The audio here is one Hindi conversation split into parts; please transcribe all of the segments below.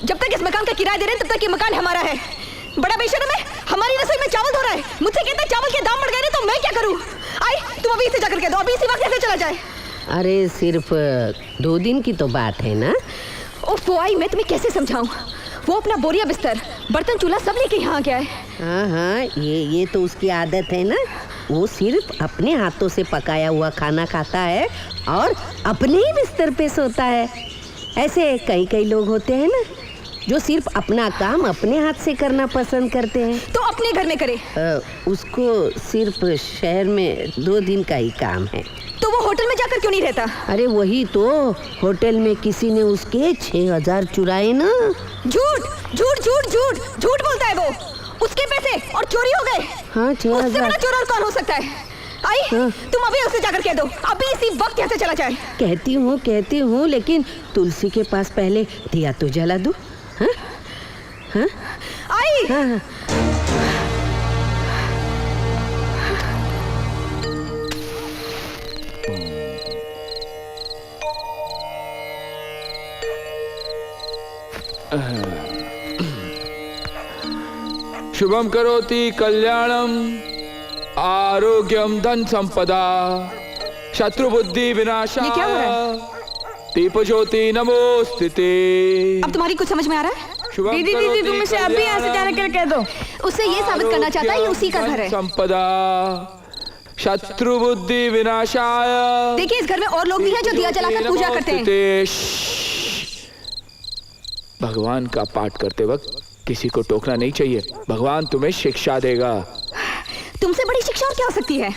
जब तक इस मकान का किराया दे रहे हैं तब तक ये मकान हमारा है। बड़ा बेशर्म है, हमारी रसोई में चावल धो रहा है, मुझसे कहता है चावल के दाम बढ़ गए तो मैं क्या करूं? आई तुम अभी इसे जाकर कह दो, अभी इसी वक्त ऐसे चला जाए। अरे सिर्फ 2 दिन की तो बात है ना। ओफो आई, मैं तुम्हें कैसे समझाऊं? वो अपना बोरिया बिस्तर, बर्तन, चूल्हा सब लेके यहाँ गया है। हाँ, ये तो उसकी आदत है ना। वो सिर्फ अपने हाथों से पकाया हुआ खाना खाता है और अपने ही बिस्तर पे सोता है। ऐसे कई लोग होते हैं ना जो सिर्फ अपना काम अपने हाथ से करना पसंद करते हैं। तो अपने घर में करे। उसको सिर्फ शहर में 2 दिन का ही काम है। तो वो होटल में जाकर क्यों नहीं रहता? अरे वही तो, होटल में किसी ने उसके 6000 चुराए ना। झूठ झूठ झूठ झूठ झूठ बोलता है वो। उसके पैसे और चोरी हो गए। हाँ, 6000। उससे बड़ा चोर और कौन हो सकता है? आई हाँ। तुम अभी उसे जाकर कह दो, अभी इसी वक्त यहाँ से चला जाए। कहती हूँ लेकिन तुलसी के पास पहले दिया तो जला दो। हाँ? हाँ? आई हाँ। शुभम करोति कल्याणम आरोग्यम धन संपदा शत्रु बुद्धि विनाशाय दीप ज्योति नमोस्तुते। अब तुम्हारी कुछ समझ में आ रहा है? दीदी तुम इसे अभी यहाँ से जाने के लिए कह दो। उससे ये साबित करना चाहता है ये उसी का घर है। संपदा शत्रु बुद्धि विनाशाय। देखिए इस घर में और लोग भी हैं जो दिया जलाकर पूजा करते हैं। भगवान का पाठ करते वक्त किसी को टोकना नहीं चाहिए, भगवान तुम्हें शिक्षा देगा। तुमसे बड़ी शिक्षा और क्या हो सकती है?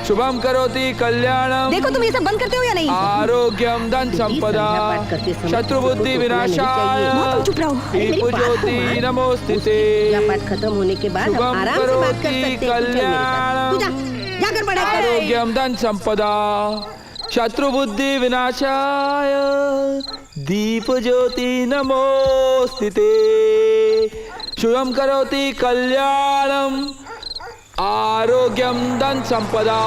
शुभम करोति कल्याणम। देखो तुम ये सब बंद करते हो या नहीं? आरोग्यम धन संपदा शत्रु बुद्धि विनाशाय चुप रहो। दीप ज्योति नमोस्तुते। पाठ खत्म होने के बाद आराम से बात कर सकते हैं। जाकर पढ़ा कर। आरोग्यम धन संपदा शत्रु बुद्धि विनाशाय दीप ज्योति नमोस्तुते। शुभम करोति कल्याणम आरोग्यम धन संपदा।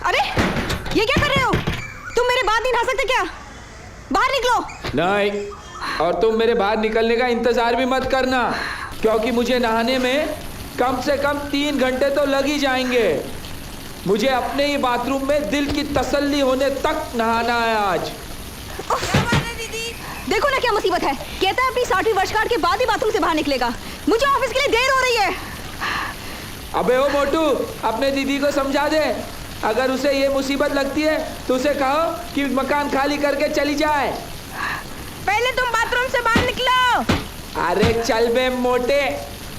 अरे ये क्या कर रहे हो? तुम मेरे बात नहीं नहा सकते क्या? बाहर निकलो। नहीं, और तुम मेरे बाहर निकलने का इंतजार भी मत करना, क्योंकि मुझे नहाने में कम से कम 3 घंटे तो लग ही जाएंगे। मुझे अपने ही बाथरूम में दिल की तसल्ली होने तक नहाना है आज। देखो ना क्या मुसीबत है। कहता है अपनी 60वीं वर्षगांठ के बाद ही बाथरूम से बाहर निकलेगा। मुझे ऑफिस के लिए देर हो रही है। अबे ओ मोटू, अपने दीदी को समझा दे, अगर उसे ये मुसीबत लगती है तो उसे कहो कि मकान खाली करके चली जाए। पहले तुम बाथरूम से बाहर निकलो। अरे चल बे मोटे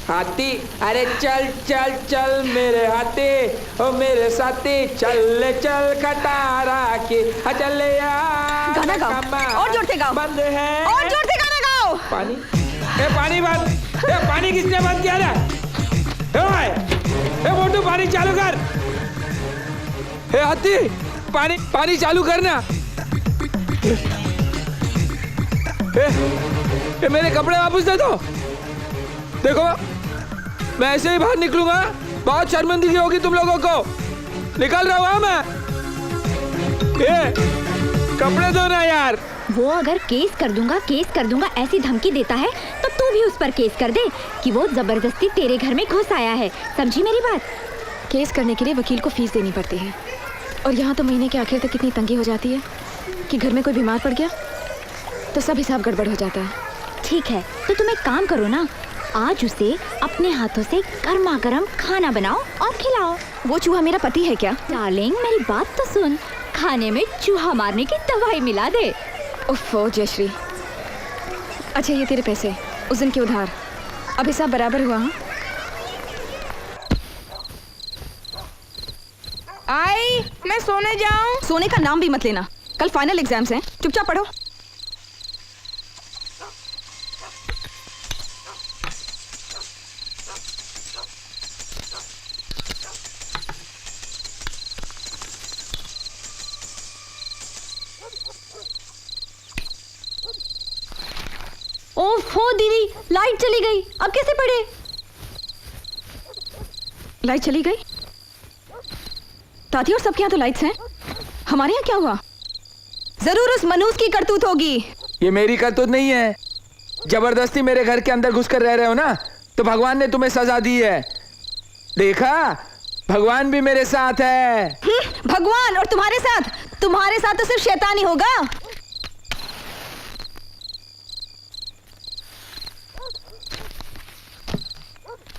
हाथी, अरे चल चल चल मेरे हाथी, ओ मेरे साथी, चल चल खटारा के चल यार। गाना गाओ और जोर से गाओ। बंद है और जोर से गाना गाओ। पानी, ए पानी बंद, ए पानी किसने बंद किया ना? ए मोटू पानी चालू कर। ए हाथी पानी चालू करना। ए मेरे कपड़े वापस दे दो। देखो मैं ऐसे ही बाहर निकलूंगा, बहुत शर्मिंदगी होगी तुम लोगों को। निकल रहा हूँ मैं। ये कपड़े दो ना यार। वो अगर केस कर दूंगा ऐसी धमकी देता है तो तू भी उस पर केस कर दे कि वो जबरदस्ती तेरे घर में घुस आया है। समझी मेरी बात? केस करने के लिए वकील को फीस देनी पड़ती है, और यहाँ तो महीने के आखिर तक इतनी तंगी हो जाती है कि घर में कोई बीमार पड़ गया तो सब हिसाब गड़बड़ हो जाता है। ठीक है, तो तुम एक काम करो ना, आज उसे अपने हाथों से गर्मा गर्म खाना बनाओ और खिलाओ। वो चूहा मेरा पति है क्या? डार्लिंग मेरी बात तो सुन, खाने में चूहा मारने की दवाई मिला दे। उफ़ो जयश्री। अच्छा ये तेरे पैसे, उस दिन के उधार, अब हिसाब बराबर हुआ? हाँ आई मैं सोने जाऊं? सोने का नाम भी मत लेना, कल फाइनल एग्जाम्स हैं, चुपचाप पढ़ो। ओफो दीदी, लाइट चली गई, अब कैसे पढ़े? लाइट चली गई? दादी और सबके यहाँ तो लाइट्स हैं, हमारे यहाँ क्या हुआ? जरूर उस मनूस की करतूत होगी। ये मेरी करतूत नहीं है। जबरदस्ती मेरे घर के अंदर घुसकर रह रहे हो ना, तो भगवान ने तुम्हें सजा दी है। देखा, भगवान भी मेरे साथ है। भगवान और तुम्हारे साथ तो सिर्फ शैतान ही होगा।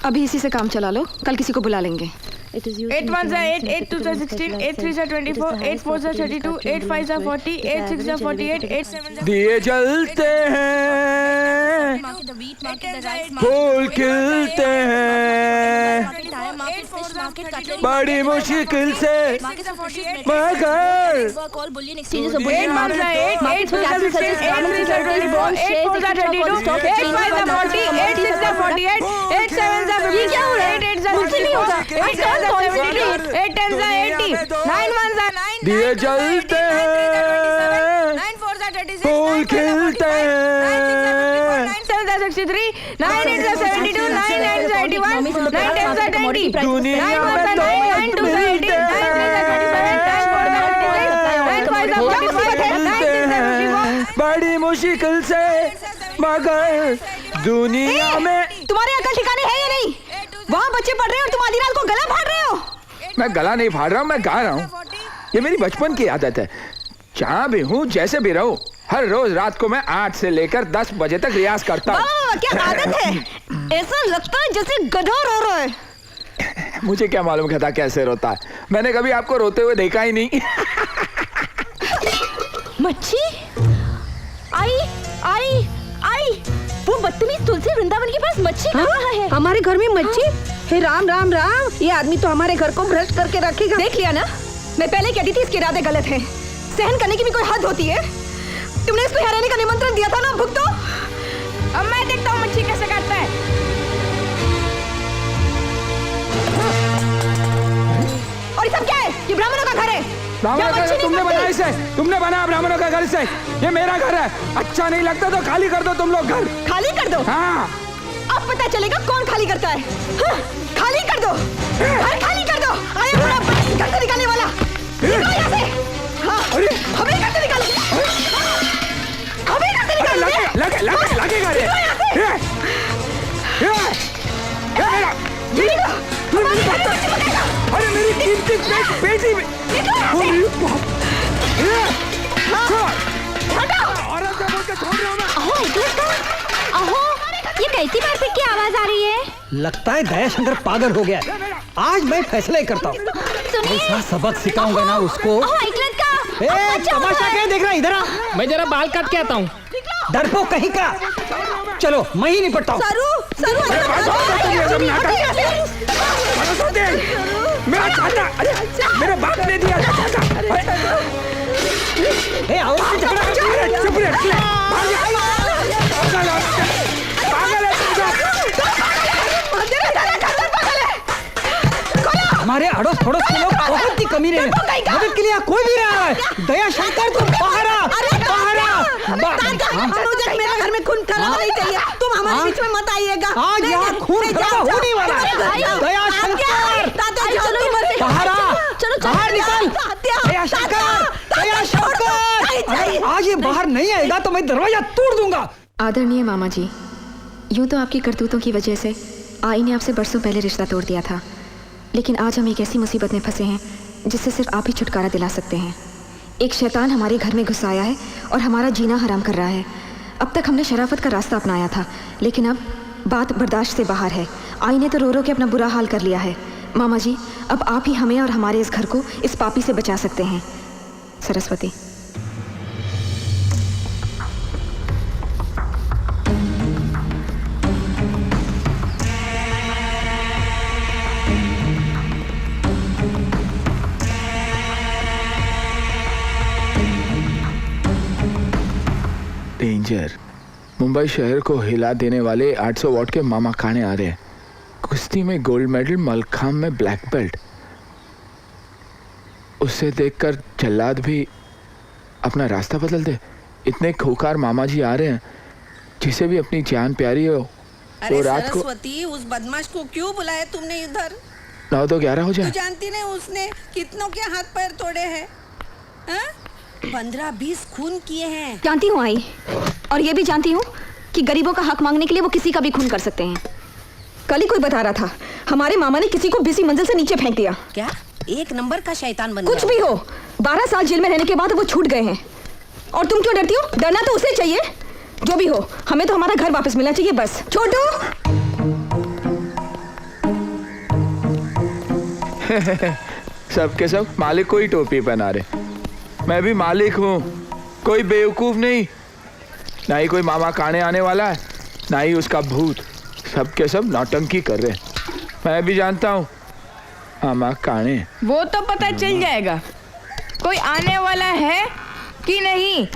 अभी इसी से काम चला लो, कल किसी को बुला लेंगे। 8 1 8, 8 2 16, 8 3 24, 8 4 32, 8 5 40, 8 6 48, 8 7 दिए जलते हैं, फूल खिलते हैं, बड़ी मुश्किल से मगर दिए जलते हैं, फूल खिलते हैं, 9 8 72, 9 9 81, 9 10 20, दुनिया में तो मिलते हैं, बड़ी मुश्किल से मगर दुनिया में। तुम्हारे अकल ठिकाने है या नहीं? वहाँ बच्चे पढ़ रहे हैं और तुम आधी रात को गला फाड़ रहे हो। मैं गला नहीं फाड़ रहा हूँ, मैं गा रहा हूँ। ये मेरी बचपन की आदत है। जहाँ भी हूँ, जैसे भी रहूँ, हर रोज रात को मैं 8 से लेकर 10 बजे तक रियाज करता हूँ। क्या आदत है? ऐसा लगता है जैसे गधा रो रहा है। मुझे क्या मालूम गधा कैसे रोता है? मैंने कभी आपको रोते हुए देखा ही नहीं। मच्छी आई आई आई, वो बदतमीज तुलसी वृंदावन के पास मच्छी कहाँ है? हमारे घर में मच्छी? हे राम राम राम, ये आदमी तो हमारे घर को भ्रष्ट करके रखेगा। देख लिया ना, मैं पहले कहती थी इसके इरादे गलत हैं। सहन करने की भी कोई हद होती है। तुमने इसको यहाँ रहने का निमंत्रण दिया था ना, भुगतो। अब मैं देखता हूँ मच्छी कैसे काटता है। और ये सब क्या है? ये ब्राह्मणों का घर है। ब्राह्मणों का घर तुमने बनाया इसे? तुमने बनाया ब्राह्मणों का घर इसे? ये मेरा घर है। अच्छा नहीं लगता तो खाली कर दो तुम लोग घर। खाली कर दो? हाँ। अब पता चलेगा कौन खाली करता है। हाँ, खाली कर दो, घर खाली कर दो। आया बड़ा घर से निकालने वाला, निकलो यहाँ से। हाँ, हमें घर से निकालो, हमें घर से निकालो। लगेगा रे। अरे मेरी कीमती बेटी में। औरत का बोल के छोड़ रहा हूँ मैं। अहो, ये कैसी बात की आवाज आ रही है? लगता है दयाशंकर पागल हो गया। आज मैं फैसला ही करता हूँ। ऐसा सबक सिखाऊंगा ना उसको। तमाशा क्या देख रहा है? इधर आ। मैं जरा बाल काट के आता हूँ। डरपोक कहीं का। चलो मैं ही निपटता हूँ। मेरा चाचा, मेरे बाप ने दिया चाचा। चुप रहे। हमारे अड़ोस पड़ोस के लोग बहुत ही कमीने हैं। मदद के लिए कोई भी रहा है। दयाशंकर तुम बाहर आ। मेरे घर में खून खराबा नहीं चाहिए। तुम हमारे बीच में मत आइएगा। आज यहाँ खून खराबा होने वाला है। दयाशंकर बाहर आ। बाहर निकल। दयाशंकर आज ये बाहर नहीं आएगा तो मैं दरवाजा तोड़ दूंगा। आदरणीय मामा जी, यूं तो आपकी करतूतों की वजह से आई ने आपसे बरसों पहले रिश्ता तोड़ दिया था, लेकिन आज हम एक ऐसी मुसीबत में फंसे हैं जिससे सिर्फ आप ही छुटकारा दिला सकते हैं। एक शैतान हमारे घर में घुस आया है और हमारा जीना हराम कर रहा है। अब तक हमने शराफत का रास्ता अपनाया था, लेकिन अब बात बर्दाश्त से बाहर है। आई ने तो रो रो के अपना बुरा हाल कर लिया है। मामा जी, अब आप ही हमें और हमारे इस घर को इस पापी से बचा सकते हैं। सरस्वती। डेंजर। मुंबई शहर को हिला देने वाले 800 वॉट के मामा खाने आ रहे हैं। कुश्ती में गोल्ड मेडल, मलखाम में ब्लैक बेल्ट। उससे देखकर जल्लाद भी अपना रास्ता बदल दे। इतने खूंखार मामा जी आ रहे हैं, जिसे भी अपनी जान प्यारी हो। अरे वो रात को सरस्वती, उस बदमाश को क्यों बुलाया तुमने इधर? 9 तो 11 हो तू जाए। जानती नहीं उसने कितनों के हाथ पैर तोड़े हैं? 15-20 खून किए हैं। जानती हूँ आई, और ये भी जानती हूँ कि गरीबों का हक मांगने के लिए वो किसी का भी खून कर सकते हैं। कल ही कोई बता रहा था हमारे मामा ने किसी को बिसी मंजिल से नीचे फेंक दिया। क्या? एक नंबर का शैतान बन कुछ गया। भी हो, 12 साल जेल में रहने के बाद वो छूट गए हैं। और तुम क्यों डरती हो? डरना तो उसे चाहिए। जो भी हो, हमें तो हमारा घर वापस मिलना चाहिए बस। छोटू सबके सब मालिक को ही टोपी पहना रहे। मैं भी मालिक हूँ, कोई बेवकूफ नहीं। ना ही कोई मामा काने आने वाला है, ना ही उसका भूत। सबके सब नौटंकी कर रहे। मैं भी जानता हूँ मामा काने। वो तो पता चल जाएगा कोई आने वाला है कि नहीं।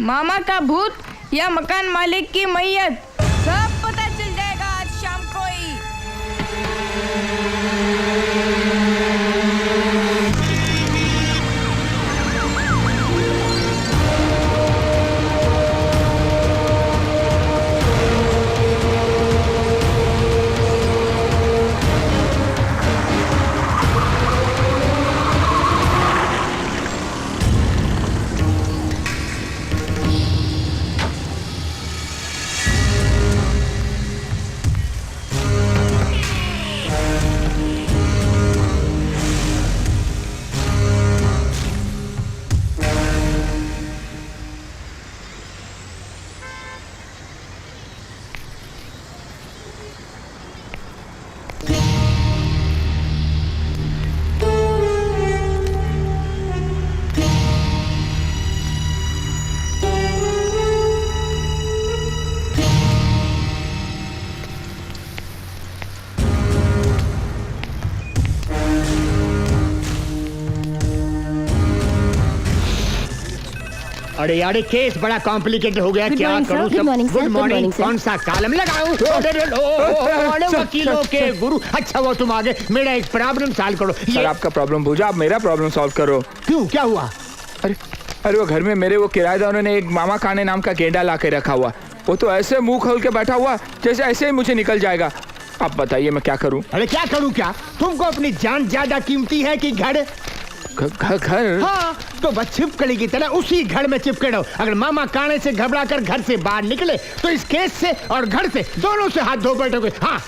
मामा का भूत या मकान मालिक की मैयत, सब पता चल जाएगा आज शाम को ही। अरे यार केस बड़ा कॉम्प्लिकेटेड हो गया। क्या करूं? Good morning, sir. Good Good morning. morning, sir. कौन सा कालम लगाऊं? अरे वकीलों के गुरु। अच्छा वो तुम आगे मेरा एक प्रॉब्लम सॉल्व करो। सर आपका प्रॉब्लम बुझा, आप मेरा प्रॉब्लम सॉल्व करो। क्यों, क्या हुआ? अरे वो घर में मेरे वो किराएदारों ने एक मामा काने नाम का गेंडा ला के रखा हुआ। वो तो ऐसे मुंह खोल के बैठा हुआ जैसे ऐसे ही मुझे निकल जाएगा। आप बताइए मैं क्या करूं? अरे क्या करूं क्या? तुमको अपनी जान ज्यादा कीमती है कि घर? घर? हाँ, तो बस छिपकली की तरह उसी घर में चिपके रहो। अगर मामा काने से घबरा कर घर से बाहर निकले तो इस केस से और घर से दोनों से हाथ धो बैठोगे। हाँ,